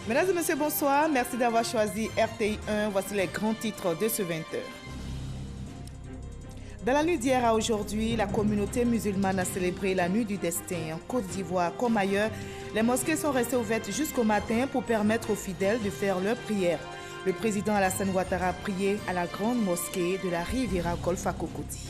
Mesdames et messieurs, bonsoir. Merci d'avoir choisi RTI 1. Voici les grands titres de ce 20h. Dans la nuit d'hier à aujourd'hui, la communauté musulmane a célébré la nuit du destin. En Côte d'Ivoire comme ailleurs, les mosquées sont restées ouvertes jusqu'au matin pour permettre aux fidèles de faire leurs prières. Le président Alassane Ouattara a prié à la grande mosquée de la Riviera Golf à Cocody.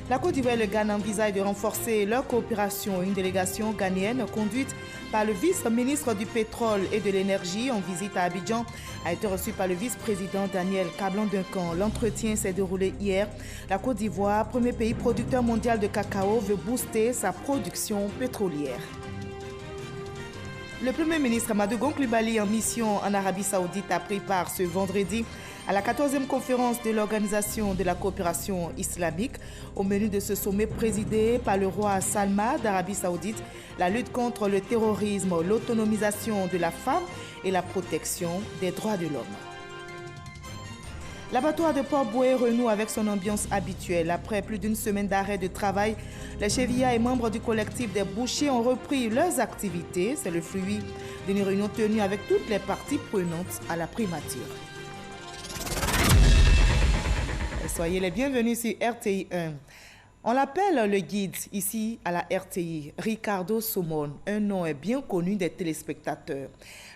La Côte d'Ivoire et le Ghana envisagent de renforcer leur coopération. Une délégation ghanéenne conduite par le vice-ministre du pétrole et de l'énergie en visite à Abidjan a été reçue par le vice-président Daniel Kablan-Duncan. L'entretien s'est déroulé hier. La Côte d'Ivoire, premier pays producteur mondial de cacao, veut booster sa production pétrolière. Le Premier ministre Amadou Gon Coulibaly en mission en Arabie Saoudite a pris part ce vendredi à la 14e conférence de l'Organisation de la coopération islamique. Au menu de ce sommet présidé par le roi Salman d'Arabie Saoudite, la lutte contre le terrorisme, l'autonomisation de la femme et la protection des droits de l'homme. L'abattoir de Port-Bouët renoue avec son ambiance habituelle. Après plus d'une semaine d'arrêt de travail, les chevillards et membres du collectif des bouchers ont repris leurs activités. C'est le fruit d'une réunion tenue avec toutes les parties prenantes à la primature. Soyez les bienvenus sur RTI 1. On l'appelle le guide ici à la RTI, Ricardo Somone. Un nom est bien connu des téléspectateurs.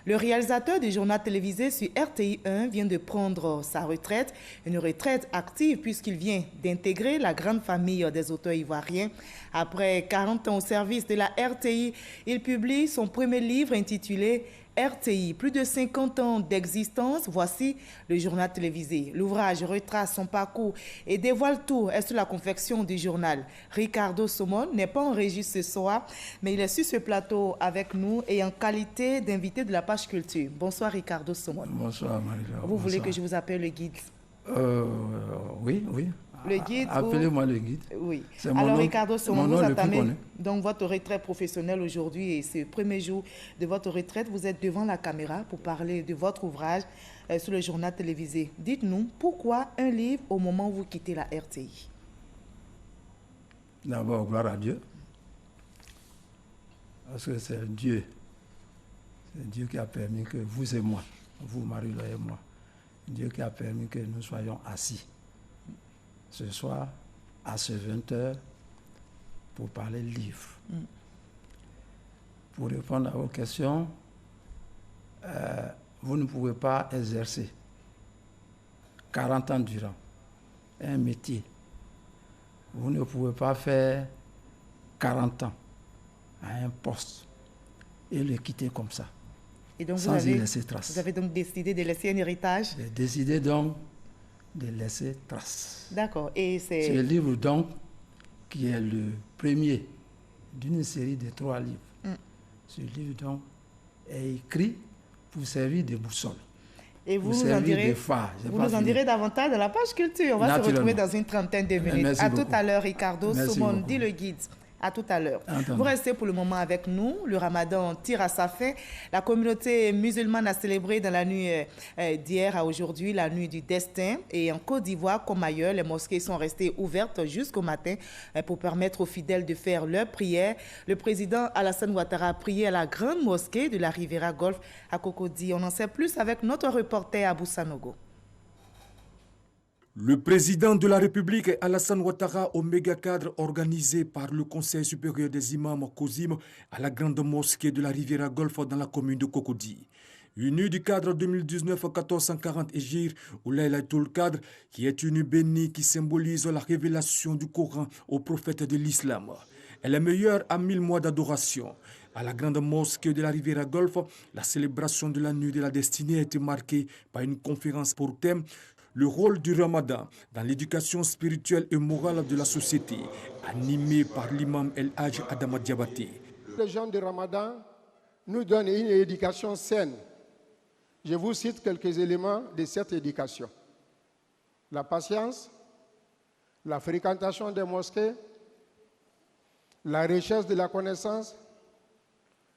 Le réalisateur du journal télévisé sur RTI 1 vient de prendre sa retraite, une retraite active puisqu'il vient d'intégrer la grande famille des auteurs ivoiriens. Après 40 ans au service de la RTI, il publie son premier livre intitulé RTI, plus de 50 ans d'existence, voici le journal télévisé. L'ouvrage retrace son parcours et dévoile tout sur la confection du journal. Ricardo Somone n'est pas en régie ce soir, mais il est sur ce plateau avec nous et en qualité d'invité de la page culture. Bonsoir Ricardo Somone. Bonsoir Marie-Laure. Vous voulez que je vous appelle le guide? Oui. Le guide. Appelez-moi le guide. Oui. Alors, Ricardo Somone, vous entamez donc votre retraite professionnelle aujourd'hui et c'est le premier jour de votre retraite. Vous êtes devant la caméra pour parler de votre ouvrage sur le journal télévisé. Dites-nous, pourquoi un livre au moment où vous quittez la RTI? D'abord, gloire à Dieu. Parce que c'est Dieu. C'est Dieu qui a permis que vous et moi, vous, Marie-Laure et moi, Dieu qui a permis que nous soyons assis ce soir, à ce 20h, pour parler livre. Pour répondre à vos questions, vous ne pouvez pas exercer 40 ans durant un métier. Vous ne pouvez pas faire 40 ans à un poste et le quitter comme ça, et donc sans y laisser trace. Vous avez donc décidé de laisser un héritage? J'ai décidé donc de laisser trace. D'accord. Et c'est le livre donc qui est le premier d'une série de 3 livres. Ce livre donc est écrit pour servir de boussole. Et vous pour nous en servir direz, de phare. vous nous en direz davantage dans la page culture. On va se retrouver dans une trentaine de minutes. Merci à beaucoup. tout à l'heure, Ricardo Somone, beaucoup. dit le guide. À tout à l'heure. Entendu. Vous restez pour le moment avec nous. Le ramadan tire à sa fin. La communauté musulmane a célébré dans la nuit d'hier à aujourd'hui la nuit du destin. Et en Côte d'Ivoire, comme ailleurs, les mosquées sont restées ouvertes jusqu'au matin pour permettre aux fidèles de faire leurs prières. Le président Alassane Ouattara a prié à la grande mosquée de la Riviera Golf à Cocody. On en sait plus avec notre reporter Abou Sanogo. Le président de la République Alassane Ouattara au méga-cadre organisé par le Conseil supérieur des imams COSIM à la grande mosquée de la Riviera Golf dans la commune de Cocody. Une nuit du cadre 2019-1440 Hégire ou Laylatul Qadr qui est une nuit bénie qui symbolise la révélation du Coran au prophète de l'islam. Elle est meilleure à 1000 mois d'adoration. À la grande mosquée de la Riviera Golf, la célébration de la nuit de la destinée a été marquée par une conférence pour thème le rôle du Ramadan dans l'éducation spirituelle et morale de la société, animé par l'imam El Hadj Adama Diabaté. Le jeûne du Ramadan nous donne une éducation saine. Je vous cite quelques éléments de cette éducation. La patience, la fréquentation des mosquées, la recherche de la connaissance,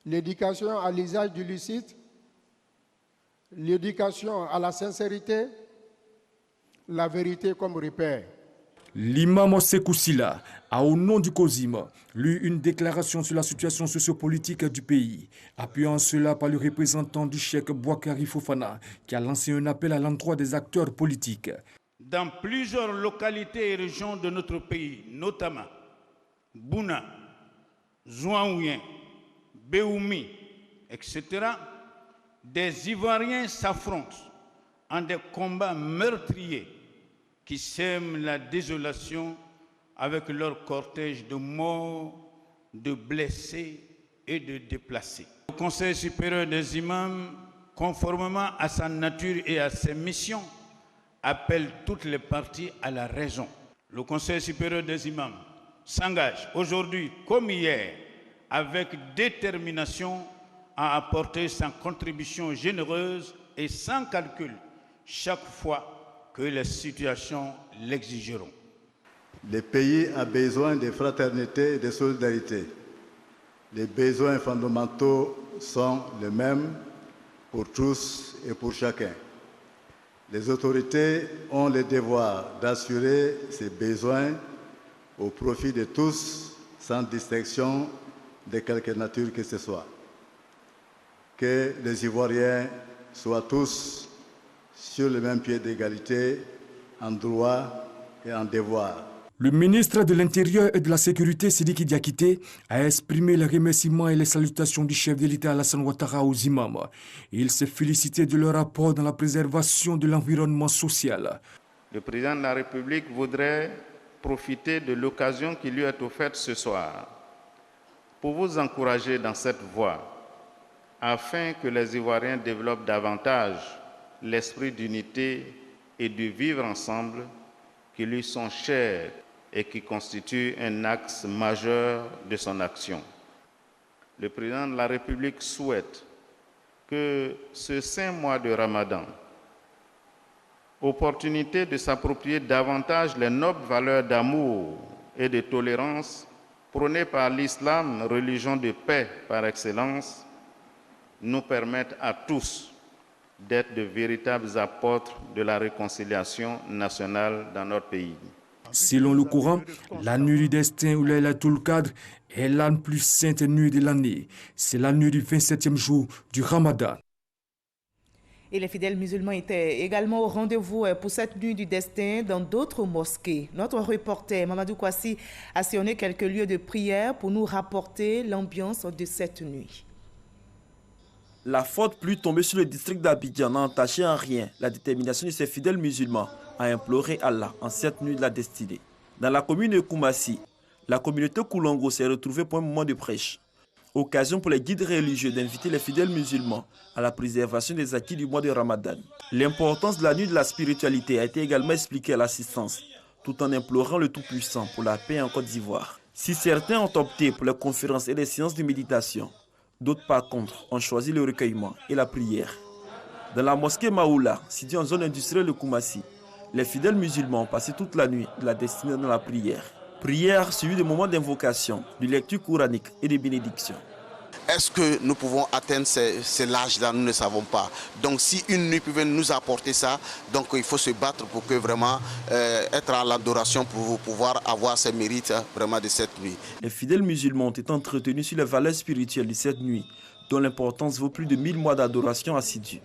l'éducation à l'usage du licite, l'éducation à la sincérité, la vérité comme repère. L'imam Sekou Silla a, au nom du COSIM, lu une déclaration sur la situation sociopolitique du pays, appuyant cela par le représentant du cheikh Boakari Fofana, qui a lancé un appel à l'endroit des acteurs politiques. Dans plusieurs localités et régions de notre pays, notamment Bouna, Zouaouien, Béoumi, etc., des Ivoiriens s'affrontent en des combats meurtriers qui sèment la désolation avec leur cortège de morts, de blessés et de déplacés. Le Conseil supérieur des imams, conformément à sa nature et à ses missions, appelle toutes les parties à la raison. Le Conseil supérieur des imams s'engage aujourd'hui comme hier avec détermination à apporter sa contribution généreuse et sans calcul chaque fois que les situations l'exigeront. Le pays a besoin de fraternité et de solidarité. Les besoins fondamentaux sont les mêmes pour tous et pour chacun. Les autorités ont le devoir d'assurer ces besoins au profit de tous, sans distinction de quelque nature que ce soit. Que les Ivoiriens soient tous sur le même pied d'égalité, en droit et en devoir. Le ministre de l'Intérieur et de la Sécurité, Sidiki Diakité, a exprimé les remerciements et les salutations du chef de l'État Alassane Ouattara aux imams. Il s'est félicité de leur apport dans la préservation de l'environnement social. Le président de la République voudrait profiter de l'occasion qui lui est offerte ce soir pour vous encourager dans cette voie, afin que les Ivoiriens développent davantage l'esprit d'unité et de vivre ensemble qui lui sont chers et qui constituent un axe majeur de son action. Le président de la République souhaite que ce saint mois de Ramadan, opportunité de s'approprier davantage les nobles valeurs d'amour et de tolérance prônées par l'islam, religion de paix par excellence, nous permette à tous d'être de véritables apôtres de la réconciliation nationale dans notre pays. Selon le Coran, la nuit du destin ou Laylatul Qadr est la plus sainte nuit de l'année. C'est la nuit du 27e jour du Ramadan. Et les fidèles musulmans étaient également au rendez-vous pour cette nuit du destin dans d'autres mosquées. Notre reporter Mamadou Kouassi a sillonné quelques lieux de prière pour nous rapporter l'ambiance de cette nuit. La forte pluie tombée sur le district d'Abidjan n'a entaché en rien la détermination de ces fidèles musulmans à implorer Allah en cette nuit de la destinée. Dans la commune de Koumassi, la communauté Koulongo s'est retrouvée pour un moment de prêche. Occasion pour les guides religieux d'inviter les fidèles musulmans à la préservation des acquis du mois de Ramadan. L'importance de la nuit de la spiritualité a été également expliquée à l'assistance, tout en implorant le Tout-Puissant pour la paix en Côte d'Ivoire. Si certains ont opté pour les conférences et les séances de méditation, d'autres, par contre, ont choisi le recueillement et la prière. Dans la mosquée Maoula, située en zone industrielle de Koumassi, les fidèles musulmans ont passé toute la nuit de la destinée dans la prière. Prière suivie de moments d'invocation, de lecture coranique et de bénédiction. Est-ce que nous pouvons atteindre ces larges-là? Nous ne savons pas. Donc si une nuit pouvait nous apporter ça, donc il faut se battre pour que vraiment être à l'adoration pour pouvoir avoir ces mérites vraiment de cette nuit. Les fidèles musulmans ont été entretenus sur les valeurs spirituelles de cette nuit, dont l'importance vaut plus de 1000 mois d'adoration assidue.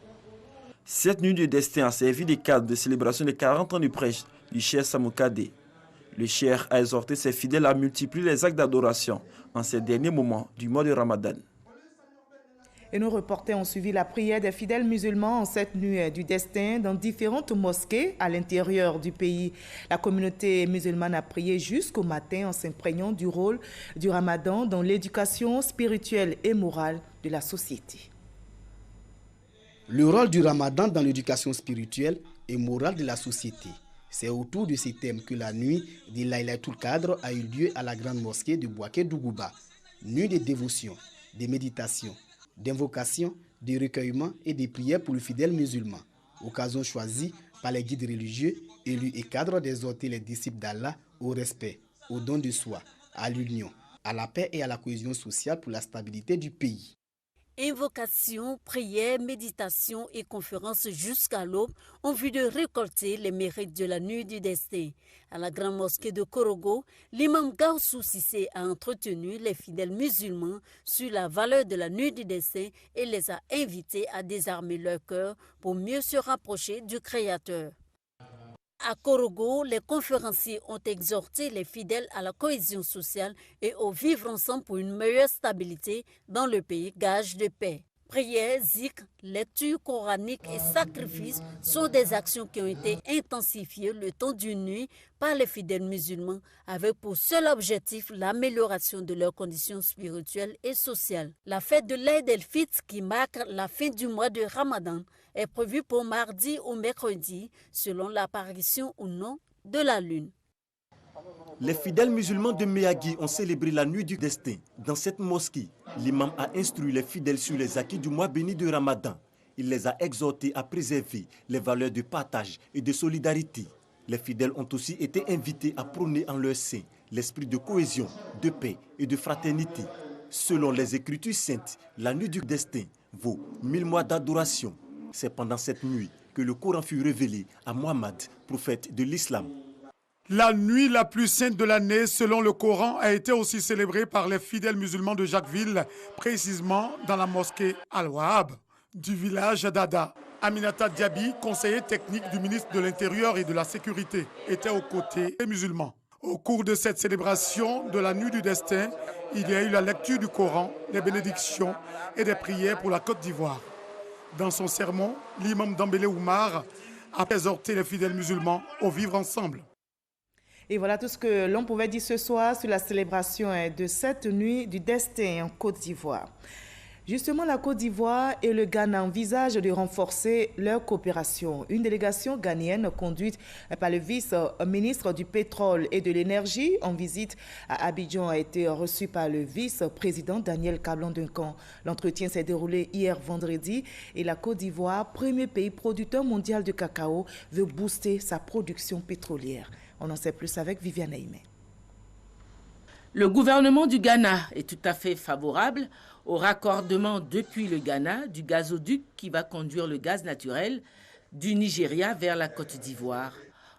Cette nuit du destin a servi de cadre de célébration des 40 ans du prêche du cheikh Samoukade. Le cheikh a exhorté ses fidèles à multiplier les actes d'adoration en ces derniers moments du mois de Ramadan. Et nos reporters ont suivi la prière des fidèles musulmans en cette nuit du destin dans différentes mosquées à l'intérieur du pays. La communauté musulmane a prié jusqu'au matin en s'imprégnant du rôle du Ramadan dans l'éducation spirituelle et morale de la société. Le rôle du Ramadan dans l'éducation spirituelle et morale de la société. C'est autour de ces thèmes que la nuit de Laylatul Qadr a eu lieu à la grande mosquée de Bouaké-Dougouba. Nuit de dévotion, de méditation, d'invocation, de recueillement et de prières pour les fidèles musulmans. Occasion choisie par les guides religieux, élus et cadres d'exhorter les disciples d'Allah au respect, au don de soi, à l'union, à la paix et à la cohésion sociale pour la stabilité du pays. Invocations, prières, méditations et conférences jusqu'à l'aube ont vu de récolter les mérites de la nuit du destin. À la grande mosquée de Korogo, l'imam Gaussou Sissé a entretenu les fidèles musulmans sur la valeur de la nuit du destin et les a invités à désarmer leur cœur pour mieux se rapprocher du Créateur. À Korogo, les conférenciers ont exhorté les fidèles à la cohésion sociale et au vivre ensemble pour une meilleure stabilité dans le pays, gage de paix. Prières, zikr, lecture coranique et sacrifices sont des actions qui ont été intensifiées le temps d'une nuit par les fidèles musulmans avec pour seul objectif l'amélioration de leurs conditions spirituelles et sociales. La fête de l'Aïd el-Fitr qui marque la fin du mois de Ramadan est prévue pour mardi ou mercredi selon l'apparition ou non de la lune. Les fidèles musulmans de Meyagui ont célébré la nuit du destin. Dans cette mosquée, l'imam a instruit les fidèles sur les acquis du mois béni de Ramadan. Il les a exhortés à préserver les valeurs de partage et de solidarité. Les fidèles ont aussi été invités à prôner en leur sein l'esprit de cohésion, de paix et de fraternité. Selon les Écritures saintes, la nuit du destin vaut 1000 mois d'adoration. C'est pendant cette nuit que le Coran fut révélé à Mohammed, prophète de l'islam. La nuit la plus sainte de l'année, selon le Coran, a été aussi célébrée par les fidèles musulmans de Jacquesville, précisément dans la mosquée Al-Wahab du village d'Ada. Aminata Diaby, conseiller technique du ministre de l'Intérieur et de la Sécurité, était aux côtés des musulmans. Au cours de cette célébration de la nuit du destin, il y a eu la lecture du Coran, les bénédictions et des prières pour la Côte d'Ivoire. Dans son sermon, l'imam Dambélé Oumar a exhorté les fidèles musulmans au vivre ensemble. Et voilà tout ce que l'on pouvait dire ce soir sur la célébration de cette nuit du destin en Côte d'Ivoire. Justement, la Côte d'Ivoire et le Ghana envisagent de renforcer leur coopération. Une délégation ghanéenne conduite par le vice-ministre du pétrole et de l'énergie en visite à Abidjan a été reçue par le vice-président Daniel Kablan-Duncan. L'entretien s'est déroulé hier vendredi et la Côte d'Ivoire, premier pays producteur mondial de cacao, veut booster sa production pétrolière. On en sait plus avec Viviane Aimé. Le gouvernement du Ghana est tout à fait favorable au raccordement depuis le Ghana du gazoduc qui va conduire le gaz naturel du Nigeria vers la Côte d'Ivoire.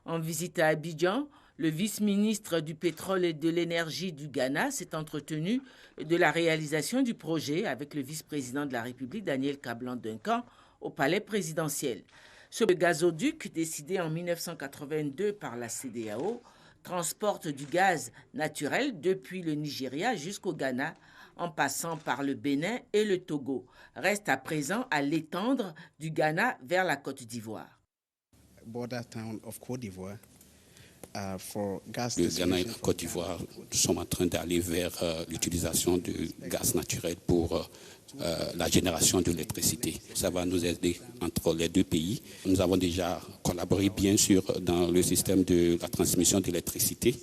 En visite à Abidjan, le vice-ministre du pétrole et de l'énergie du Ghana s'est entretenu de la réalisation du projet avec le vice-président de la République, Daniel Kablan-Duncan, au palais présidentiel. Ce gazoduc, décidé en 1982 par la CEDEAO, transporte du gaz naturel depuis le Nigeria jusqu'au Ghana, en passant par le Bénin et le Togo. Reste à présent à l'étendre du Ghana vers la Côte d'Ivoire. Le Ghana et la Côte d'Ivoire, nous sommes en train d'aller vers l'utilisation du gaz naturel pour la génération d'électricité. Ça va nous aider entre les deux pays. Nous avons déjà collaboré bien sûr dans le système de la transmission d'électricité.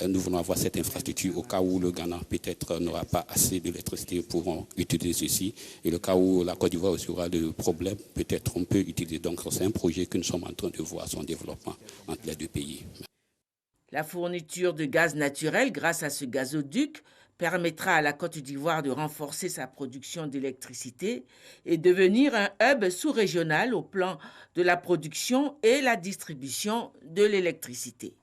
Nous voulons avoir cette infrastructure au cas où le Ghana peut-être n'aura pas assez d'électricité pour utiliser ceci. Et le cas où la Côte d'Ivoire aussi aura le problème, peut-être on peut utiliser. Donc c'est un projet que nous sommes en train de voir son développement entre les deux pays. La fourniture de gaz naturel grâce à ce gazoduc permettra à la Côte d'Ivoire de renforcer sa production d'électricité et devenir un hub sous-régional au plan de la production et la distribution de l'électricité.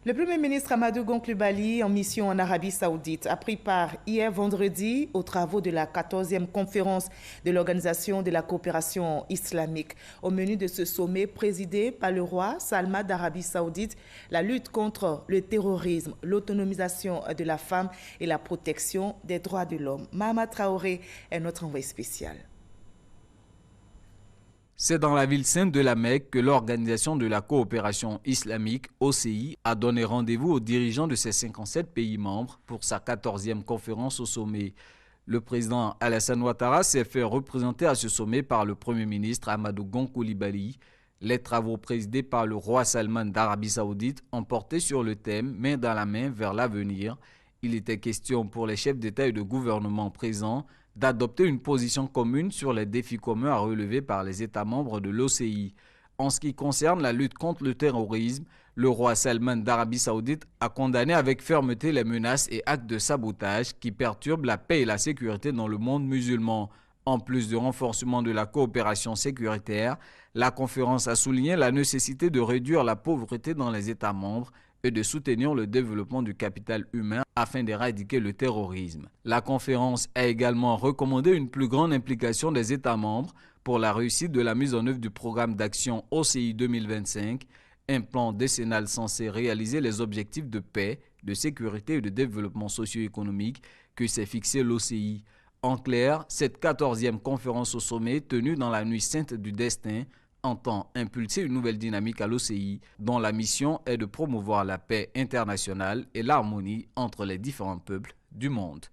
Le Premier ministre Amadou Gon Coulibaly, en mission en Arabie Saoudite, a pris part hier vendredi aux travaux de la 14e conférence de l'Organisation de la coopération islamique. Au menu de ce sommet présidé par le roi Salman d'Arabie Saoudite, la lutte contre le terrorisme, l'autonomisation de la femme et la protection des droits de l'homme. Mahama Traoré est notre envoyé spécial. C'est dans la ville sainte de la Mecque que l'Organisation de la coopération islamique, OCI, a donné rendez-vous aux dirigeants de ses 57 pays membres pour sa 14e conférence au sommet. Le président Alassane Ouattara s'est fait représenter à ce sommet par le Premier ministre Amadou Gon Coulibaly. Les travaux présidés par le roi Salman d'Arabie Saoudite ont porté sur le thème « Main dans la main vers l'avenir ». Il était question pour les chefs d'État et de gouvernement présents d'adopter une position commune sur les défis communs à relever par les États membres de l'OCI. En ce qui concerne la lutte contre le terrorisme, le roi Salman d'Arabie Saoudite a condamné avec fermeté les menaces et actes de sabotage qui perturbent la paix et la sécurité dans le monde musulman. En plus du renforcement de la coopération sécuritaire, la conférence a souligné la nécessité de réduire la pauvreté dans les États membres et de soutenir le développement du capital humain afin d'éradiquer le terrorisme. La conférence a également recommandé une plus grande implication des États membres pour la réussite de la mise en œuvre du programme d'action OCI 2025, un plan décennal censé réaliser les objectifs de paix, de sécurité et de développement socio-économique que s'est fixé l'OCI. En clair, cette 14e conférence au sommet tenue dans la nuit sainte du destin entend impulser une nouvelle dynamique à l'OCI dont la mission est de promouvoir la paix internationale et l'harmonie entre les différents peuples du monde.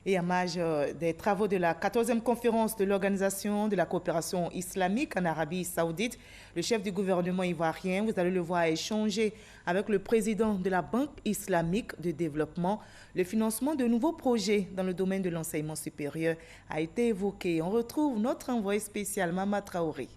Et en marge des travaux de la 14e conférence de l'Organisation de la coopération islamique en Arabie Saoudite, le chef du gouvernement ivoirien, vous allez le voir, a échangé avec le président de la Banque islamique de développement. Le financement de nouveaux projets dans le domaine de l'enseignement supérieur a été évoqué. On retrouve notre envoyé spécial, Mama Traoré.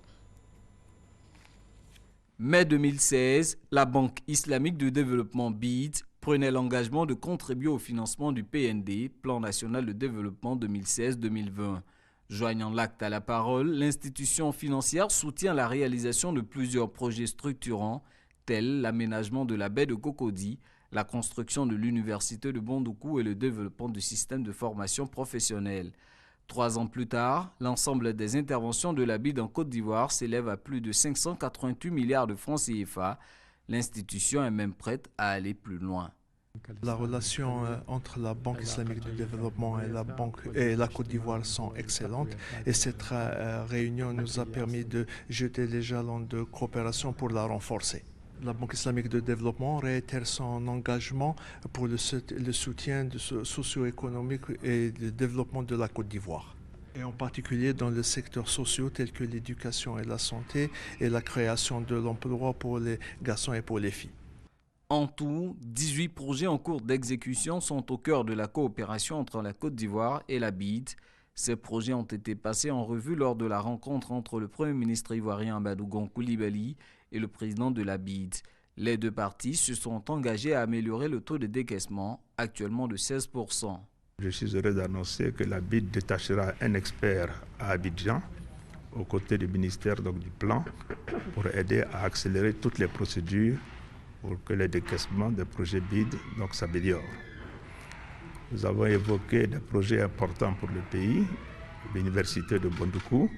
Mai 2016, la Banque islamique de développement BID prenait l'engagement de contribuer au financement du PND, Plan national de développement 2016-2020. Joignant l'acte à la parole, l'institution financière soutient la réalisation de plusieurs projets structurants, tels l'aménagement de la baie de Cocody, la construction de l'université de Bondoukou et le développement du système de formation professionnelle. 3 ans plus tard, l'ensemble des interventions de la BID en Côte d'Ivoire s'élève à plus de 588 milliards de francs CFA. L'institution est même prête à aller plus loin. La relation entre la Banque islamique de développement et la Côte d'Ivoire sont excellentes et cette réunion nous a permis de jeter les jalons de coopération pour la renforcer. La Banque islamique de développement réitère son engagement pour le soutien socio-économique et le développement de la Côte d'Ivoire. Et en particulier dans le secteur social tel que l'éducation et la santé et la création de l'emploi pour les garçons et pour les filles. En tout, 18 projets en cours d'exécution sont au cœur de la coopération entre la Côte d'Ivoire et la BID. Ces projets ont été passés en revue lors de la rencontre entre le Premier ministre ivoirien Amadou Gon Coulibaly et le président de la BID. Les deux parties se sont engagées à améliorer le taux de décaissement, actuellement de 16%. Je suis heureux d'annoncer que la BID détachera un expert à Abidjan, aux côtés du ministère du Plan, pour aider à accélérer toutes les procédures pour que le décaissement des projets BID s'améliore. Nous avons évoqué des projets importants pour le pays, l'université de Bondoukou,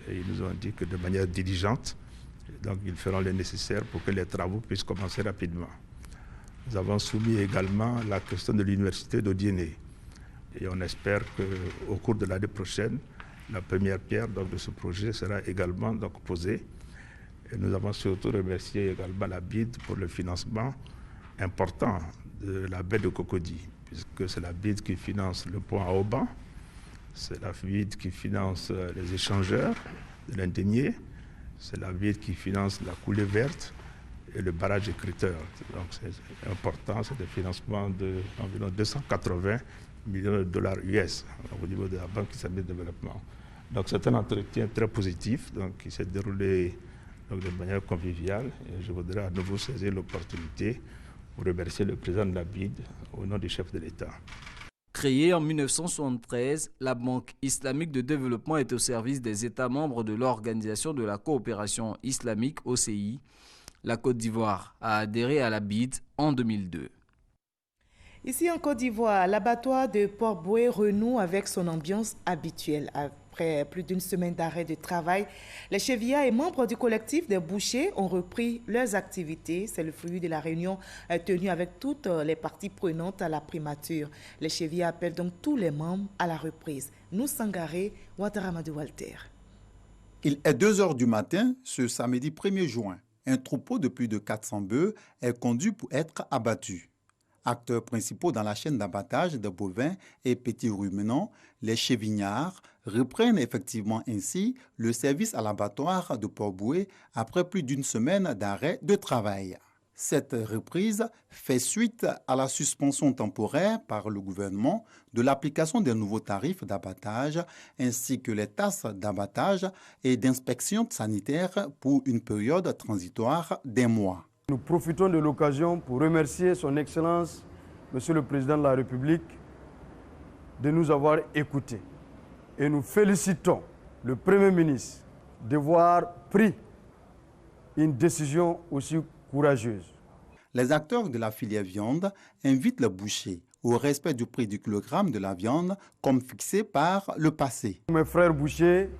et ils nous ont dit que de manière diligente, ils feront le nécessaire pour que les travaux puissent commencer rapidement. Nous avons soumis également la question de l'université d'Odiéné. Et on espère qu'au cours de l'année prochaine, la première pierre de ce projet sera également posée. Et nous avons surtout remercié également la BID pour le financement important de la baie de Cocody, puisque c'est la BID qui finance le pont à Auban, c'est la BID qui finance les échangeurs de l'Indénié, c'est la BID qui finance la coulée verte et le barrage écriteur. Donc c'est important, c'est des financements d'environ 280 millions de dollars US au niveau de la Banque islamique de développement. Donc c'est un entretien très positif qui s'est déroulé de manière conviviale. Et je voudrais à nouveau saisir l'opportunité pour remercier le président de la BID au nom du chef de l'État. Créée en 1973, la Banque islamique de développement est au service des États membres de l'Organisation de la coopération islamique OCI. La Côte d'Ivoire a adhéré à la BID en 2002. Ici en Côte d'Ivoire, l'abattoir de Port-Bouët renoue avec son ambiance habituelle. Après plus d'une semaine d'arrêt de travail, les chevillards et membres du collectif des bouchers ont repris leurs activités. C'est le fruit de la réunion tenue avec toutes les parties prenantes à la primature. Les chevillards appellent donc tous les membres à la reprise. Nous Sangaré, Ouattaramadou Walter. Il est 2 heures du matin ce samedi 1er juin. Un troupeau de plus de 400 bœufs est conduit pour être abattu. Acteurs principaux dans la chaîne d'abattage de bovins et petits ruminants, les chevignards reprennent effectivement ainsi le service à l'abattoir de Port-Bouët après plus d'une semaine d'arrêt de travail. Cette reprise fait suite à la suspension temporaire par le gouvernement de l'application des nouveaux tarifs d'abattage ainsi que les tasses d'abattage et d'inspection sanitaire pour une période transitoire d'1 mois. Nous profitons de l'occasion pour remercier son Excellence, Monsieur le Président de la République, de nous avoir écoutés. Et nous félicitons le Premier ministre d'avoir pris une décision aussi courageuse. Les acteurs de la filière viande invitent les bouchers au respect du prix du kilogramme de la viande comme fixé par le passé. Mes frères bouchers,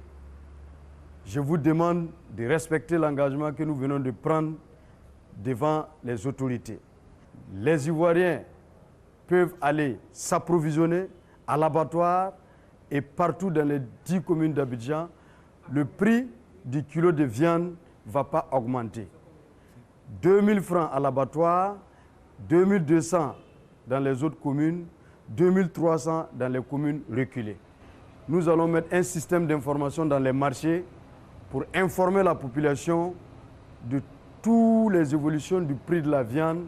je vous demande de respecter l'engagement que nous venons de prendre devant les autorités. Les Ivoiriens peuvent aller s'approvisionner à l'abattoir et partout dans les 10 communes d'Abidjan, le prix du kilo de viande ne va pas augmenter. 2000 francs à l'abattoir, 2200 dans les autres communes, 2300 dans les communes reculées. Nous allons mettre un système d'information dans les marchés pour informer la population de toutes les évolutions du prix de la viande.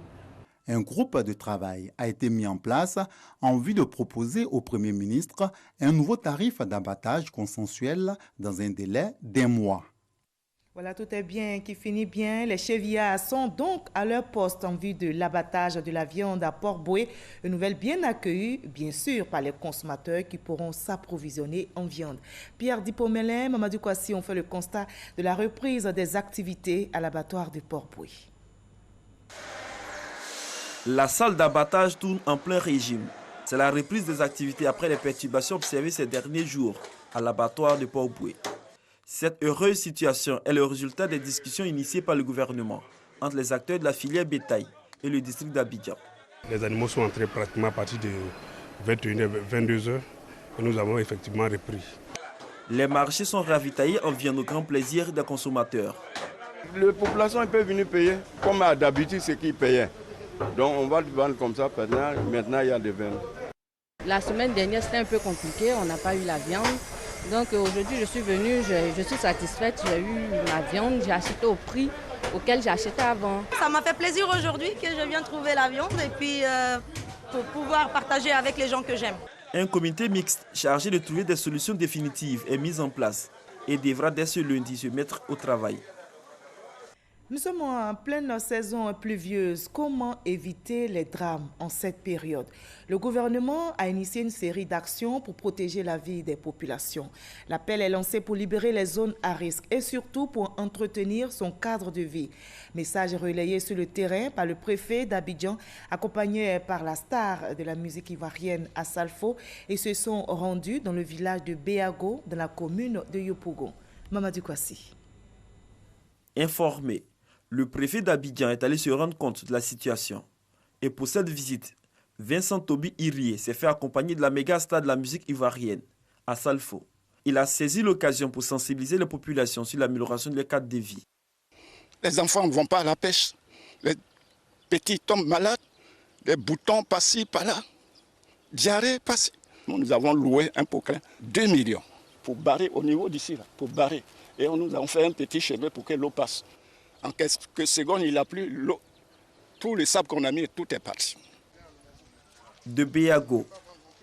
Un groupe de travail a été mis en place en vue de proposer au Premier ministre un nouveau tarif d'abattage consensuel dans un délai d'1 mois. Voilà, tout est bien qui finit bien. Les chevillards sont donc à leur poste en vue de l'abattage de la viande à Port-Boué. Une nouvelle bien accueillie, bien sûr, par les consommateurs qui pourront s'approvisionner en viande. Pierre Dipomelin, Mamadou Kouassi ont fait le constat de la reprise des activités à l'abattoir de Port-Boué. La salle d'abattage tourne en plein régime. C'est la reprise des activités après les perturbations observées ces derniers jours à l'abattoir de Port-Boué. Cette heureuse situation est le résultat des discussions initiées par le gouvernement entre les acteurs de la filière bétail et le district d'Abidjan. Les animaux sont entrés pratiquement à partir de 21h, 22h et nous avons effectivement repris. Les marchés sont ravitaillés en viande au grand plaisir des consommateurs. La population peut venir payer comme d'habitude ce qu'ils payaient. Donc on va le vendre comme ça maintenant il y a des ventes. La semaine dernière c'était un peu compliqué, on n'a pas eu la viande. Donc aujourd'hui je suis venue, je suis satisfaite, j'ai eu ma viande, j'ai acheté au prix auquel j'ai acheté avant. Ça m'a fait plaisir aujourd'hui que je viens trouver la viande et puis pour pouvoir partager avec les gens que j'aime. Un comité mixte chargé de trouver des solutions définitives est mis en place et devra dès ce lundi se mettre au travail. Nous sommes en pleine saison pluvieuse. Comment éviter les drames en cette période? Le gouvernement a initié une série d'actions pour protéger la vie des populations. L'appel est lancé pour libérer les zones à risque et surtout pour entretenir son cadre de vie. Message relayé sur le terrain par le préfet d'Abidjan, accompagné par la star de la musique ivoirienne à Salfo, et se sont rendus dans le village de Béago, dans la commune de Yopougon. Mamadou Kouassi. Informé, le préfet d'Abidjan est allé se rendre compte de la situation. Et pour cette visite, Vincent Toby Irie s'est fait accompagner de la méga star de la musique ivoirienne, à Salfo. Il a saisi l'occasion pour sensibiliser les populations sur l'amélioration de leur cadre de vie. Les enfants ne vont pas à la pêche, les petits tombent malades, les boutons par-ci, par-là, diarrhée par-ci. Nous avons loué un poquelin, 2 millions, pour barrer au niveau d'ici, pour barrer. Et nous avons fait un petit chemin pour que l'eau passe. En quelques secondes, il a plu, l'eau, tout le sable qu'on a mis, tout est parti. De Béago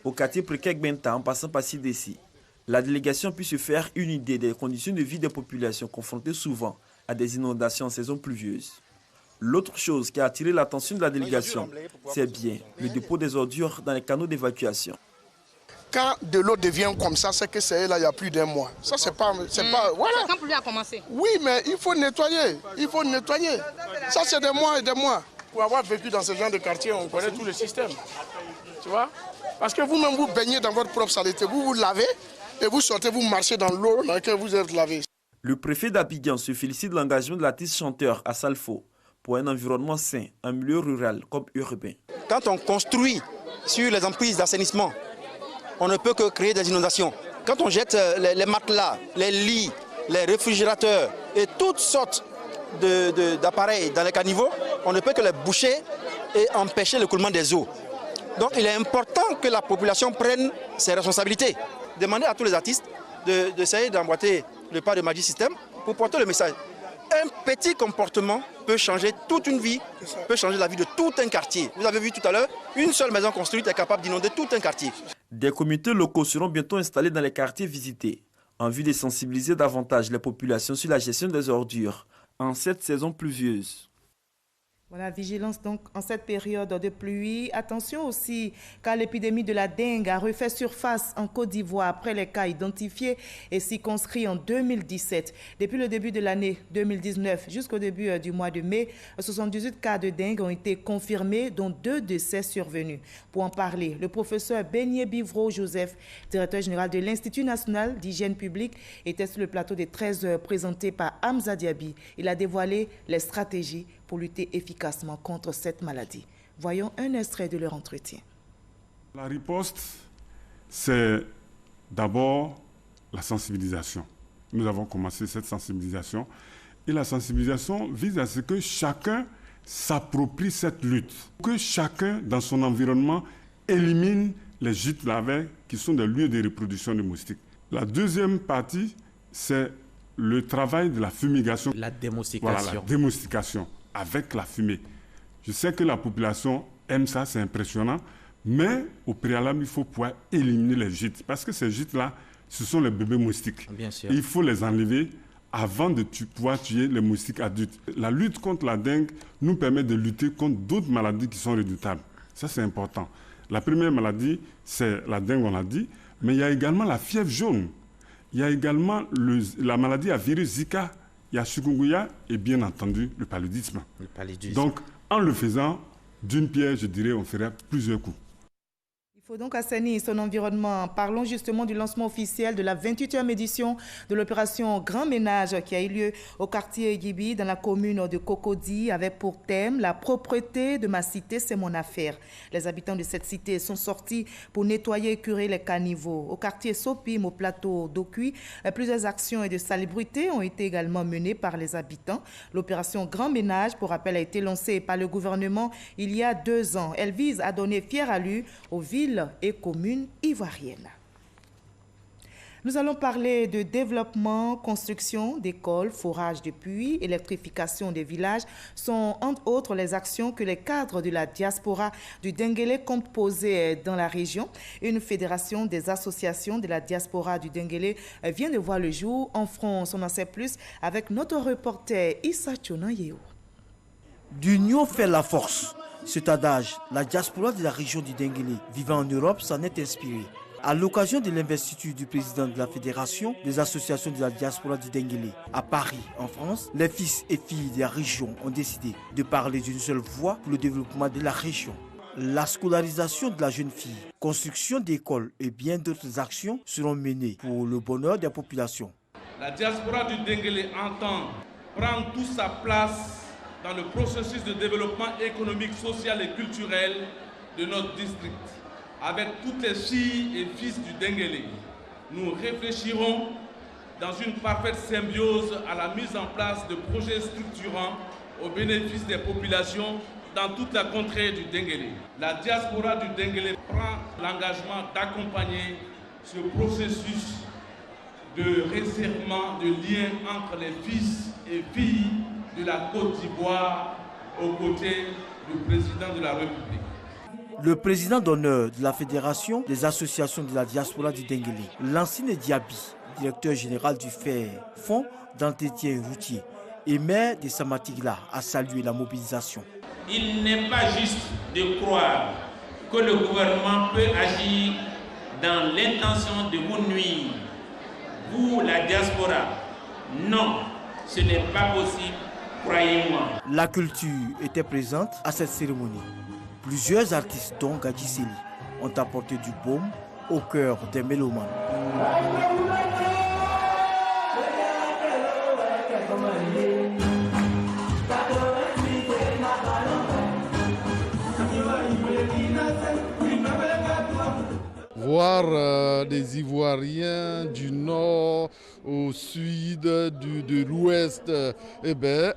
au quartier Prékek-Benta en passant par Sidessi, la délégation peut se faire une idée des conditions de vie des populations confrontées souvent à des inondations en saison pluvieuse. L'autre chose qui a attiré l'attention de la délégation, c'est bien le dépôt des ordures dans les canaux d'évacuation. Quand de l'eau devient comme ça, c'est que c'est là il y a plus d'1 mois. Ça, c'est pas voilà. C'est quand pluie a commencé. Oui, mais il faut nettoyer. Il faut nettoyer. Ça, c'est des mois et des mois. Pour avoir vécu dans ce genre de quartier, on connaît tout le système. Tu vois? Parce que vous-même, vous baignez dans votre propre saleté. Vous vous lavez et vous sortez, vous marchez dans l'eau dans laquelle vous êtes lavé. Le préfet d'Abidjan se félicite de l'engagement de l'artiste chanteur à Salfo pour un environnement sain, en milieu rural comme urbain. Quand on construit sur les emprises d'assainissement, on ne peut que créer des inondations. Quand on jette les matelas, les lits, les réfrigérateurs et toutes sortes d'appareils dans les caniveaux, on ne peut que les boucher et empêcher l'écoulement des eaux. Donc il est important que la population prenne ses responsabilités. Demandez à tous les artistes d'essayer d'emboîter le pas de Magic System pour porter le message. Un petit comportement peut changer toute une vie, peut changer la vie de tout un quartier. Vous avez vu tout à l'heure, une seule maison construite est capable d'inonder tout un quartier. Des comités locaux seront bientôt installés dans les quartiers visités, en vue de sensibiliser davantage les populations sur la gestion des ordures en cette saison pluvieuse. Voilà, vigilance donc en cette période de pluie. Attention aussi, car l'épidémie de la dengue a refait surface en Côte d'Ivoire après les cas identifiés et circonscrits en 2017. Depuis le début de l'année 2019 jusqu'au début du mois de mai, 78 cas de dengue ont été confirmés, dont 2 décès survenus. Pour en parler, le professeur Beignet Bivro Joseph, directeur général de l'Institut national d'hygiène publique, était sur le plateau des 13 heures présenté par Hamza Diaby. Il a dévoilé les stratégies pour lutter efficacement contre cette maladie. Voyons un extrait de leur entretien. La riposte, c'est d'abord la sensibilisation. Nous avons commencé cette sensibilisation et la sensibilisation vise à ce que chacun s'approprie cette lutte, que chacun dans son environnement élimine les gîtes larvaires qui sont des lieux de reproduction de moustiques. La deuxième partie, c'est le travail de la fumigation. La démoustication. Voilà, la démoustication avec la fumée. Je sais que la population aime ça, c'est impressionnant, mais au préalable, il faut pouvoir éliminer les gîtes, parce que ces gîtes-là, ce sont les bébés moustiques. Bien sûr. Il faut les enlever avant de pouvoir tuer les moustiques adultes. La lutte contre la dengue nous permet de lutter contre d'autres maladies qui sont redoutables. Ça, c'est important. La première maladie, c'est la dengue, on l'a dit, mais il y a également la fièvre jaune. Il y a également la maladie à virus Zika. Il y a chikungunya et bien entendu le paludisme. Le paludisme. Donc, en le faisant, d'une pierre, je dirais, on ferait plusieurs coups. Il faut donc assainir son environnement. Parlons justement du lancement officiel de la 28e édition de l'opération Grand Ménage qui a eu lieu au quartier Gibi dans la commune de Cocody avec pour thème « La propreté de ma cité, c'est mon affaire ». Les habitants de cette cité sont sortis pour nettoyer et curer les caniveaux. Au quartier Sopim, au plateau d'Okui, plusieurs actions de salubrité ont été également menées par les habitants. L'opération Grand Ménage, pour rappel, a été lancée par le gouvernement il y a 2 ans. Elle vise à donner fière allure aux villes et communes ivoiriennes. Nous allons parler de développement, construction d'écoles, forage de puits, électrification des villages sont entre autres les actions que les cadres de la diaspora du Denguélé comptent poser dans la région. Une fédération des associations de la diaspora du Denguélé vient de voir le jour en France. On en sait plus avec notre reporter Issa Tchonayeo. D'union fait la force. Cet adage, la diaspora de la région du Denguélé vivant en Europe s'en est inspirée. À l'occasion de l'investiture du président de la Fédération des associations de la diaspora du Denguélé à Paris, en France, les fils et filles de la région ont décidé de parler d'une seule voix pour le développement de la région. La scolarisation de la jeune fille, construction d'écoles et bien d'autres actions seront menées pour le bonheur des populations. La diaspora du Denguélé entend prendre toute sa place dans le processus de développement économique, social et culturel de notre district. Avec toutes les filles et fils du Denguélé, nous réfléchirons dans une parfaite symbiose à la mise en place de projets structurants au bénéfice des populations dans toute la contrée du Denguélé. La diaspora du Denguélé prend l'engagement d'accompagner ce processus de resserrement, de lien entre les fils et filles de la Côte d'Ivoire aux côtés du président de la République. Le président d'honneur de la Fédération des associations de la diaspora du Denguélé, Lansine Diaby, directeur général du Fonds d'entretien routier et maire de Samatigla, a salué la mobilisation. Il n'est pas juste de croire que le gouvernement peut agir dans l'intention de vous nuire, vous la diaspora. Non, ce n'est pas possible. Croyez-moi. La culture était présente à cette cérémonie. Plusieurs artistes, dont Gadji Seli, ont apporté du baume au cœur des mélomanes. Voir des Ivoiriens du nord au sud, de l'ouest,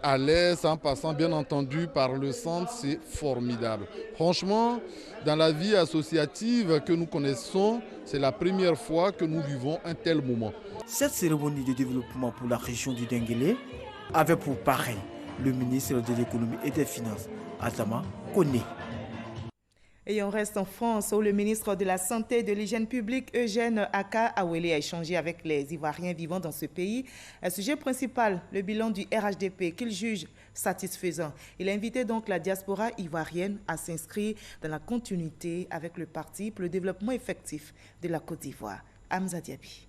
à l'est, en passant bien entendu par le centre, c'est formidable. Franchement, dans la vie associative que nous connaissons, c'est la première fois que nous vivons un tel moment. Cette cérémonie de développement pour la région du Denguélé Avec pour pareil le ministre de l'économie et des finances, Adama Koné. Et on reste en France où le ministre de la Santé et de l'Hygiène publique, Eugène Aka-Awele, a échangé avec les Ivoiriens vivant dans ce pays. Un sujet principal, le bilan du RHDP, qu'il juge satisfaisant. Il a invité donc la diaspora ivoirienne à s'inscrire dans la continuité avec le Parti pour le développement effectif de la Côte d'Ivoire. Hamza Diaby.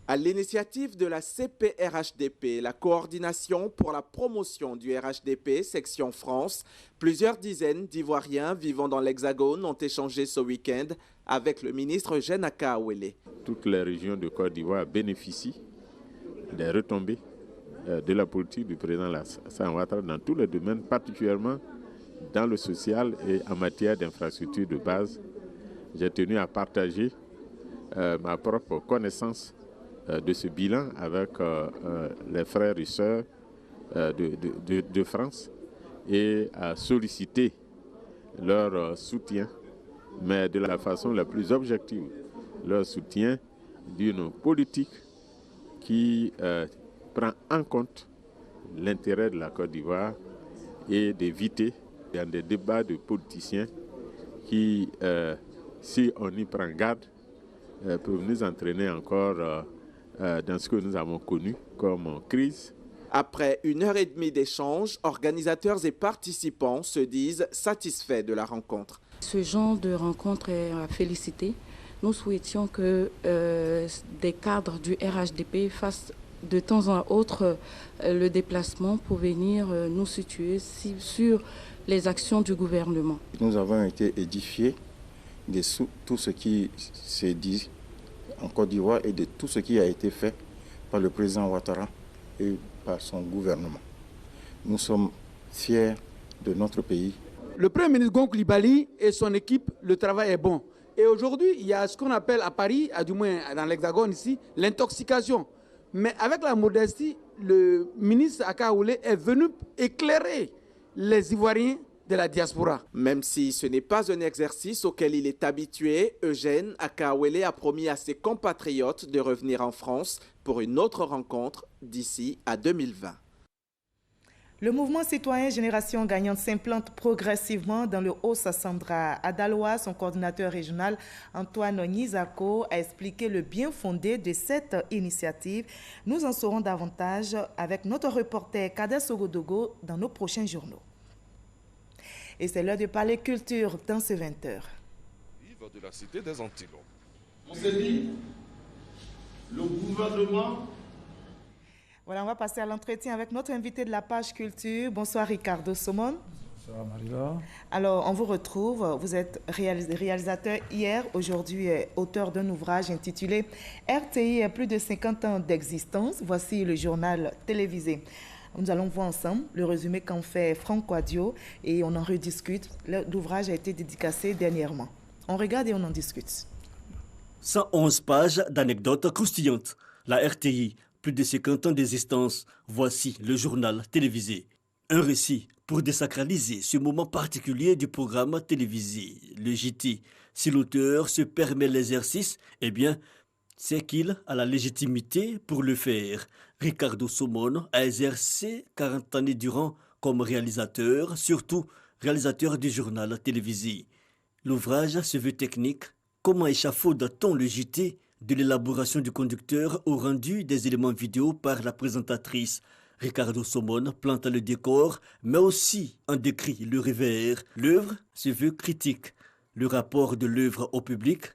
À l'initiative de la CPRHDP, la coordination pour la promotion du RHDP, section France, plusieurs dizaines d'Ivoiriens vivant dans l'Hexagone ont échangé ce week-end avec le ministre Eugène Aka-Awele. Toutes les régions de Côte d'Ivoire bénéficient des retombées de la politique du président Alassane Ouattara dans tous les domaines, particulièrement dans le social et en matière d'infrastructures de base. J'ai tenu à partager ma propre connaissance de ce bilan avec les frères et sœurs de France et à solliciter leur soutien, mais de la façon la plus objective, leur soutien d'une politique qui prend en compte l'intérêt de la Côte d'Ivoire et d'éviter dans des débats de politiciens qui, si on y prend garde, peuvent nous entraîner encore dans ce que nous avons connu comme crise. Après 1h30 d'échange, organisateurs et participants se disent satisfaits de la rencontre. Ce genre de rencontre est à féliciter. Nous souhaitions que des cadres du RHDP fassent de temps en autre le déplacement pour venir nous situer sur les actions du gouvernement. Nous avons été édifiés de tout ce qui s'est dit en Côte d'Ivoire et de tout ce qui a été fait par le président Ouattara et par son gouvernement. Nous sommes fiers de notre pays. Le Premier ministre Gon Coulibaly et son équipe, le travail est bon. Et aujourd'hui, il y a ce qu'on appelle à Paris, du moins dans l'Hexagone ici, l'intoxication. Mais avec la modestie, le ministre Aka-Awele est venu éclairer les Ivoiriens de la diaspora. Même si ce n'est pas un exercice auquel il est habitué, Eugène Aka-Awele a promis à ses compatriotes de revenir en France pour une autre rencontre d'ici à 2020. Le mouvement citoyen Génération Gagnante s'implante progressivement dans le Haut-Sassandra. À Daloa, son coordinateur régional Antoine Nizako a expliqué le bien fondé de cette initiative. Nous en saurons davantage avec notre reporter Kader Sogodogo dans nos prochains journaux. Et c'est l'heure de parler culture dans ce 20h. Vive de la cité des Antilles. On s'est dit, le gouvernement... Voilà, on va passer à l'entretien avec notre invité de la page culture. Bonsoir Ricardo Somon. Bonsoir Marie-Laure. Alors, on vous retrouve. Vous êtes réalisateur hier, aujourd'hui auteur d'un ouvrage intitulé RTI, plus de 50 ans d'existence. Voici le journal télévisé. Nous allons voir ensemble le résumé qu'en fait Franck Quadio et on en rediscute. L'ouvrage a été dédicacé dernièrement. On regarde et on en discute. 111 pages d'anecdotes croustillantes. La RTI, plus de 50 ans d'existence. Voici le journal télévisé. Un récit pour désacraliser ce moment particulier du programme télévisé, le JT. Si l'auteur se permet l'exercice, eh bien, c'est qu'il a la légitimité pour le faire. Ricardo Somon a exercé 40 années durant comme réalisateur, surtout réalisateur du journal télévisé. L'ouvrage se veut technique. Comment échafaude-t-on le JT de l'élaboration du conducteur au rendu des éléments vidéo par la présentatrice? Ricardo Somon plante le décor, mais aussi en décrit le revers. L'œuvre se veut critique. Le rapport de l'œuvre au public,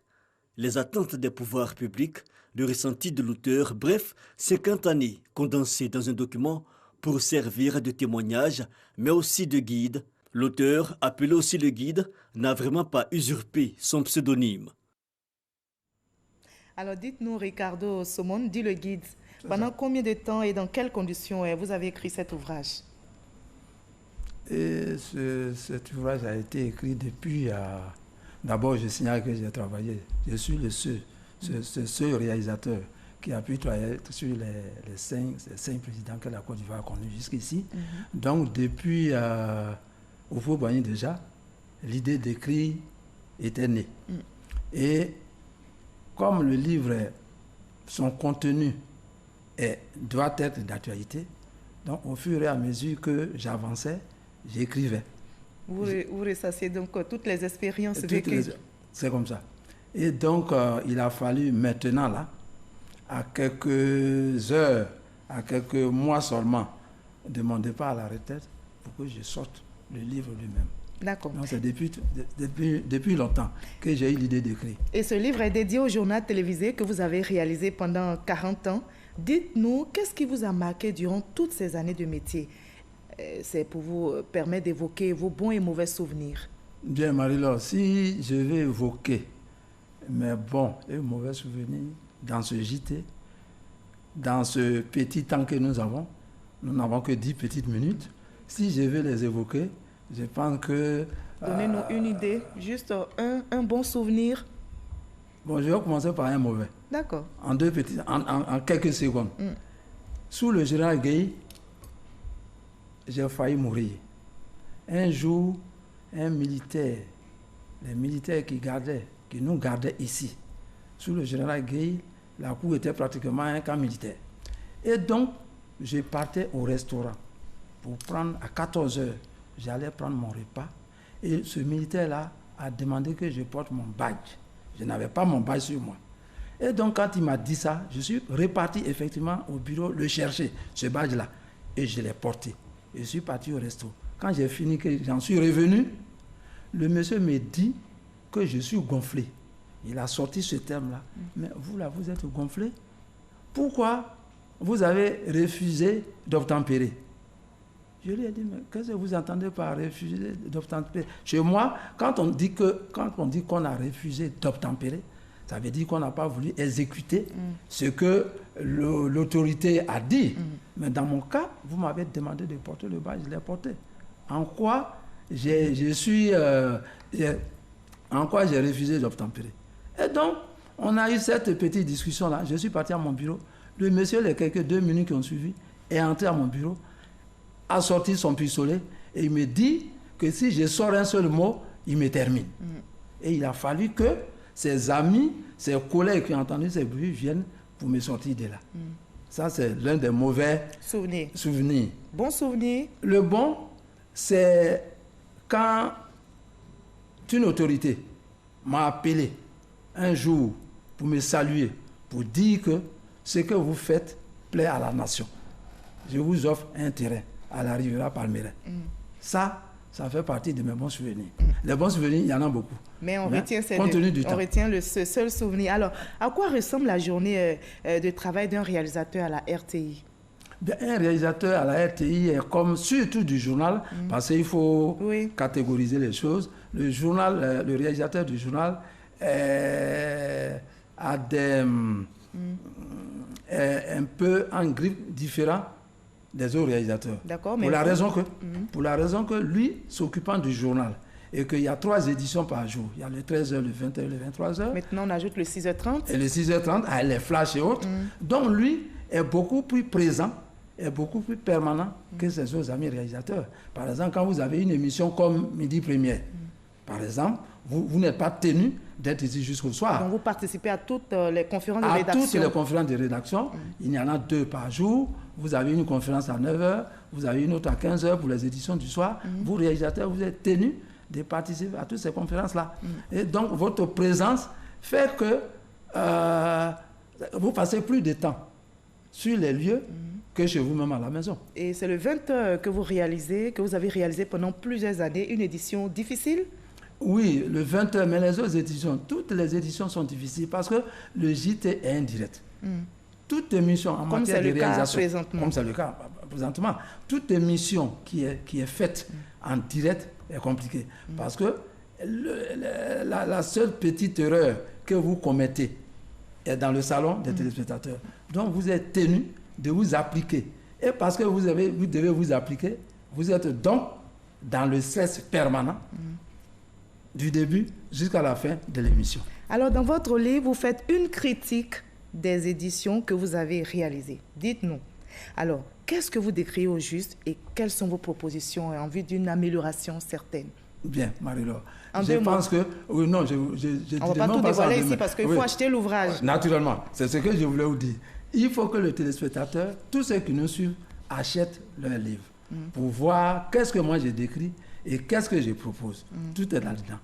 les attentes des pouvoirs publics, le ressenti de l'auteur, bref, 50 années condensées dans un document pour servir de témoignage, mais aussi de guide. L'auteur, appelé aussi le guide, n'a vraiment pas usurpé son pseudonyme. Alors dites-nous, Ricardo Somon, dit le guide, pendant combien de temps et dans quelles conditions vous avez écrit cet ouvrage? Et cet ouvrage a été écrit depuis... D'abord, je signale que j'ai travaillé. Je suis le seul réalisateur qui a pu travailler sur les cinq présidents que la Côte d'Ivoire a connus jusqu'ici. Donc, depuis Houphouët-Boigny déjà, l'idée d'écrire était née. Et comme le livre, son contenu doit être d'actualité. Donc, au fur et à mesure que j'avançais, j'écrivais. Vous ressassiez donc toutes les expériences vécues. C'est comme ça. Et donc, il a fallu maintenant, là, à quelques heures, à quelques mois seulement de mon départ à la retraite, pour que je sorte le livre lui-même. D'accord. Donc, c'est depuis longtemps que j'ai eu l'idée d'écrire. Et ce livre est dédié au journal télévisé que vous avez réalisé pendant 40 ans. Dites-nous, qu'est-ce qui vous a marqué durant toutes ces années de métier? C'est pour vous permettre d'évoquer vos bons et mauvais souvenirs. Bien, Marie-Laure, si je vais évoquer mes bons et mauvais souvenirs dans ce JT, dans ce petit temps que nous n'avons que 10 petites minutes. Si je vais les évoquer, je pense que... Donnez-nous une idée, juste un bon souvenir. Bon, je vais commencer par un mauvais. D'accord. En quelques secondes. Sous le général Gueye, j'ai failli mourir. Un jour, un militaire, les militaires qui nous gardaient ici, sous le général Gueye, la cour était pratiquement un camp militaire. Et donc, je partais au restaurant pour prendre à 14 heures. J'allais prendre mon repas. Et ce militaire-là a demandé que je porte mon badge. Je n'avais pas mon badge sur moi. Et donc, quand il m'a dit ça, je suis reparti effectivement au bureau le chercher, ce badge-là. Et je l'ai porté. Je suis parti au resto. Quand j'ai fini, que j'en suis revenu, le monsieur me dit que je suis gonflé. Il a sorti ce terme-là. Mais vous, là, vous êtes gonflé? Pourquoi vous avez refusé d'obtempérer? Je lui ai dit, mais qu'est-ce que vous entendez par refuser d'obtempérer? Chez moi, quand on dit qu'on a refusé d'obtempérer, ça veut dire qu'on n'a pas voulu exécuter ce que l'autorité a dit. Mais dans mon cas, vous m'avez demandé de porter le badge, je l'ai porté. En quoi j'ai refusé d'obtempérer? Et donc, on a eu cette petite discussion-là. Je suis parti à mon bureau. Le monsieur, les quelques 2 minutes qui ont suivi, est entré à mon bureau, a sorti son pistolet et il me dit que si je sors un seul mot, il me termine. Et il a fallu que ses amis, ses collègues qui ont entendu ces bruits viennent pour me sortir de là. Ça, c'est l'un des mauvais souvenirs. Bon souvenir? Le bon, c'est quand une autorité m'a appelé un jour pour me saluer, pour dire que ce que vous faites plaît à la nation. Je vous offre un terrain à la Riviera Palmeraie. Ça fait partie de mes bons souvenirs. Les bons souvenirs, il y en a beaucoup. Mais on retient ce seul souvenir. Alors, à quoi ressemble la journée de travail d'un réalisateur à la RTI? Bien, un réalisateur à la RTI est comme surtout du journal, parce qu'il faut catégoriser les choses. Le réalisateur du journal a un peu un grip différent des autres réalisateurs. D'accord, mais pour la raison que lui, s'occupant du journal, et qu'il y a 3 éditions par jour. Il y a le 13h, le 20h, le 23h. Maintenant, on ajoute le 6h30. Et le 6h30, les flashs et autres. Donc, lui est beaucoup plus présent, est beaucoup plus permanent que ses autres amis réalisateurs. Par exemple, quand vous avez une émission comme Midi Première, par exemple, vous n'êtes pas tenu d'être ici jusqu'au soir. Donc, vous participez à toutes les conférences de rédaction? À toutes les conférences de rédaction. Il y en a 2 par jour. Vous avez une conférence à 9h, vous avez une autre à 15h pour les éditions du soir. Vous, réalisateurs, vous êtes tenus de participer à toutes ces conférences-là. Et donc, votre présence fait que vous passez plus de temps sur les lieux que chez vous-même à la maison. Et c'est le 20h que vous avez réalisé pendant plusieurs années, une édition difficile? Oui, le 20h, mais les autres éditions, toutes les éditions sont difficiles parce que le JT est indirect. Toute émission en matière de réalisation, comme c'est le cas présentement, toute émission qui est faite en direct est compliquée. Parce que la seule petite erreur que vous commettez est dans le salon des téléspectateurs. Donc vous êtes tenu de vous appliquer. Et parce que vous devez vous appliquer, vous êtes donc dans le stress permanent du début jusqu'à la fin de l'émission. Alors dans votre livre, vous faites une critique des éditions que vous avez réalisées. Dites-nous. Alors, qu'est-ce que vous décrivez au juste et quelles sont vos propositions en vue d'une amélioration certaine? Bien, Marie-Laure. Je pense que... Oui, non, on ne va pas tout dévoiler ici parce qu'il faut acheter l'ouvrage. Naturellement, c'est ce que je voulais vous dire. il faut que le téléspectateur, tous ceux qui nous suivent, achètent leur livre pour voir qu'est-ce que moi j'ai décrit et qu'est-ce que je propose. Tout est là-dedans.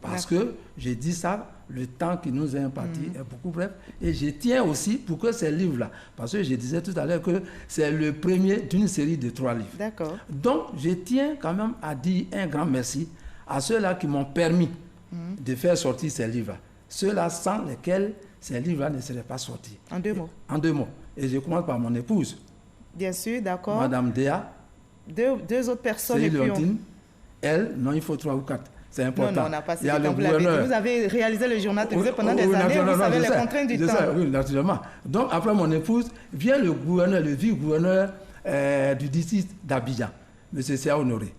Parce que j'ai dit ça, le temps qui nous est imparti est beaucoup bref. Et je tiens aussi pour que ces livres-là, parce que je disais tout à l'heure que c'est le premier d'une série de 3 livres. D'accord. Donc, je tiens quand même à dire un grand merci à ceux-là qui m'ont permis de faire sortir ces livres-là. Ceux-là sans lesquels ces livres-là ne seraient pas sortis. En 2 mots. En 2 mots. Et je commence par mon épouse. Bien sûr, d'accord. Madame Déa. Deux autres personnes. Et Léontine. Elle, non, il faut 3 ou 4. C'est important. Non, on n'a pas cité quand vous l'avez dit. Vous avez réalisé le journal télévisé pendant des années, vous savez les contraintes du temps. Oui, naturellement. Donc, après mon épouse, vient le gouverneur, le vice-gouverneur du district d'Abidjan, M. Sia Honoré.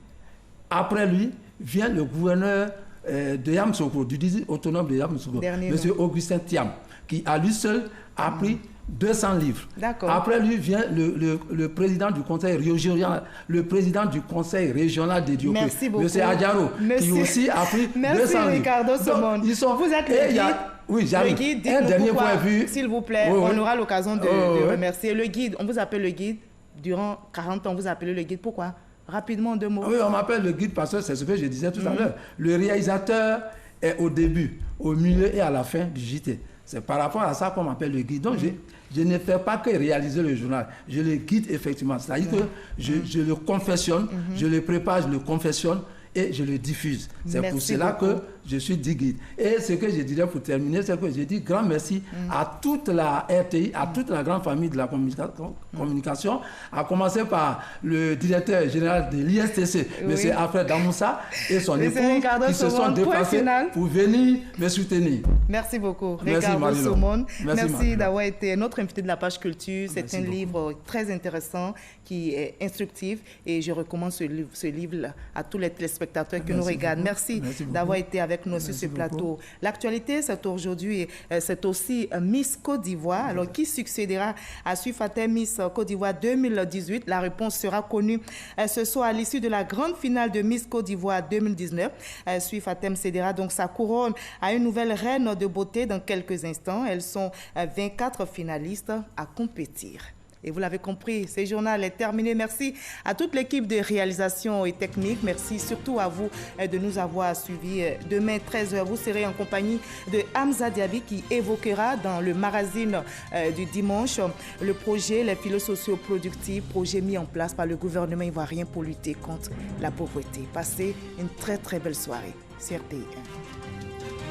Après lui, vient le gouverneur de Yamoussoukro, du district autonome de Yamoussoukro, M. Augustin Thiam, qui à lui seul a pris 200 livres. Après lui vient le président du conseil régional, des Diopé, M. Adjaro, qui aussi a pris 200 livres. Ricardo Somon. Vous êtes le guide. Oui, j'arrive. Un dernier point de vue. S'il vous plaît, on aura l'occasion de remercier le guide. On vous appelle le guide. Durant 40 ans, vous appelez le guide. Pourquoi? Rapidement, 2 mots. Oui, on m'appelle le guide parce que c'est ce que je disais tout à l'heure. Le réalisateur est au début, au milieu et à la fin du JT. C'est par rapport à ça qu'on m'appelle le guide. Donc, je ne fais pas que réaliser le journal. Je le guide effectivement. C'est-à-dire que je le confessionne, je le prépare, je le confessionne et je le diffuse. C'est pour cela que je suis dit guide. Et ce que je dirais pour terminer, c'est que je dis grand merci à toute la RTI, à toute la grande famille de la communication, à commencer par le directeur général de l'ISTC, M. Alfred Damoussa, et son épouse qui se sont déplacés pour venir me soutenir. Merci beaucoup, Ricardo Somon. Merci d'avoir été notre invité de la page culture. C'est un livre très intéressant qui est instructif et je recommande ce livre à tous les téléspectateurs qui nous regardent. Merci d'avoir été avec nous sur ce plateau. L'actualité, c'est aujourd'hui, c'est aussi Miss Côte d'Ivoire. Alors, qui succédera à Suifatem Miss Côte d'Ivoire 2018? La réponse sera connue ce soir à l'issue de la grande finale de Miss Côte d'Ivoire 2019. Suifatem cédera donc sa couronne à une nouvelle reine de beauté dans quelques instants. Elles sont 24 finalistes à compétir. Et vous l'avez compris, ce journal est terminé. Merci à toute l'équipe de réalisation et technique. Merci surtout à vous de nous avoir suivis. Demain, 13h, vous serez en compagnie de Hamza Diaby qui évoquera dans le magazine du dimanche le projet Les filets sociaux productifs, projet mis en place par le gouvernement ivoirien pour lutter contre la pauvreté. Passez une très très belle soirée sur RTI1.